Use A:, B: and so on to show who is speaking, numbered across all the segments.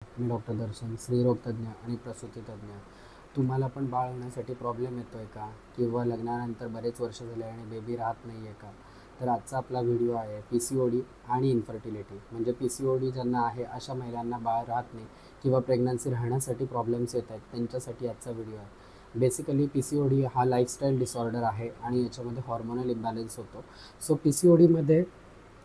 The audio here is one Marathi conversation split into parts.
A: मी डॉक्टर दर्शन, स्त्रीरोगतज्ञ आणि प्रसूतीतज्ञ. तुम्हाला पण बाळ होण्यासाठी प्रॉब्लेम येतो आहे का? किंवा लग्नानंतर बरेच वर्ष झाले आणि बेबी राहत नाही आहे का? तर आजचा आपला व्हिडिओ आहे PCOD आणि इन्फर्टिलिटी. म्हणजे PCOD ज्यांना आहे अशा महिलांना बाळ राहत नाही किंवा प्रेग्नन्सी राहण्यासाठी प्रॉब्लेम्स येत आहेत, त्यांच्यासाठी आजचा व्हिडिओ आहे. बेसिकली PCOD हा लाईफस्टाईल डिसऑर्डर आहे आणि याच्यामध्ये हॉर्मोनल इम्बॅलन्स होतो. सो PCODमध्ये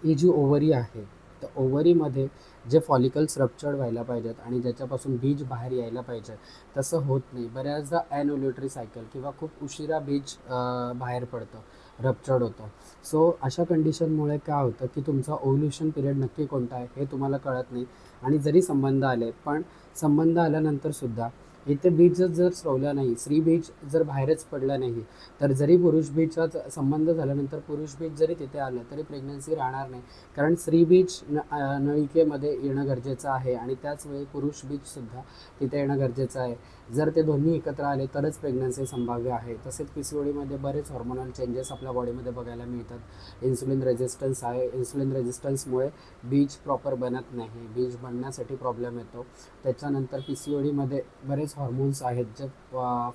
A: ही जी ओव्हरी आहे, तर ओव्हरीमध्ये जे फॉलिकल्स रप्चर्ड व्हायला पाहिजेत आणि ज्याच्यापासून बीज बाहेर यायला पाहिजे तसं होत नाही. बऱ्याचदा ॲनओल्युटरी सायकल किंवा खूप उशिरा बीज बाहेर पडतं, रप्चर्ड होतं. सो अशा कंडिशनमुळे काय होतं की तुमचा ओव्ह्युलेशन पिरियड नक्की कोणता आहे हे तुम्हाला कळत नाही. आणि जरी संबंध आले, पण संबंध आल्यानंतरसुद्धा इथे बीजच जर स्रवला नाही, स्त्री बीज जर बाहेरच पडला नाही, तर जरी पुरुष बीजचा संबंध झाल्यानंतर पुरुष बीज जरी तिथे आलं तरी प्रेग्नन्सी राहणार नाही. कारण स्त्री बीज नळिकेमध्ये येणं गरजेचं आहे आणि त्याचवेळी पुरुष बीजसुद्धा तिथे येणं गरजेचं आहे. जर ते दोन्ही एकत्र आले तरच प्रेग्नन्सी संभाव्य आहे. तसेच PCODमध्ये बरेच हॉर्मोनल चेंजेस आपल्या बॉडीमध्ये बघायला मिळतात. इन्सुलिन रेझिस्टन्स आहे. इन्सुलिन रेझिस्टन्समुळे बीज प्रॉपर बनत नाही, बीज बनण्यासाठी प्रॉब्लेम येतो. त्याच्यानंतर PCODमध्ये बरेच हॉर्मोन्स आहेत, जे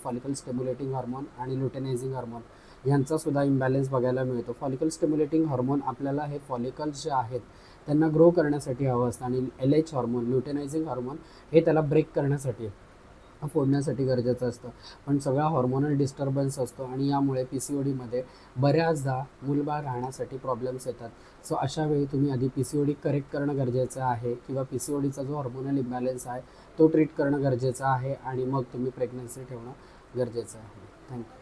A: फॉलिकल स्टिम्युलेटिंग हार्मोन आणि ल्युटेनायझिंग हार्मोन यांचासुद्धा इम्बॅलन्स बघायला मिळतो. फॉलिकल स्टिम्युलेटिंग हार्मोन आपल्याला हे फॉलिकल्स जे आहेत त्यांना ग्रो करण्यासाठी हवं असतं आणि LH हार्मोन, ल्युटेनायझिंग हार्मोन हे त्याला ब्रेक करण्यासाठी, फोडण्यासाठी गरजेचं असतं. पण सगळा हॉर्मोनल डिस्टर्बन्स असतो आणि यामुळे PCODमध्ये बऱ्याचदा मूलबाळ राहण्यासाठी प्रॉब्लेम्स येतात. सो अशा वेळी तुम्ही आधी PCOD करेक्ट करणं गरजेचं आहे किंवा PCODचा जो हॉर्मोनल इम्बॅलन्स आहे तो ट्रीट करणं गरजेचं आहे आणि मग तुम्ही प्रेग्नन्सी ठेवणं गरजेचं आहे. थँक्यू.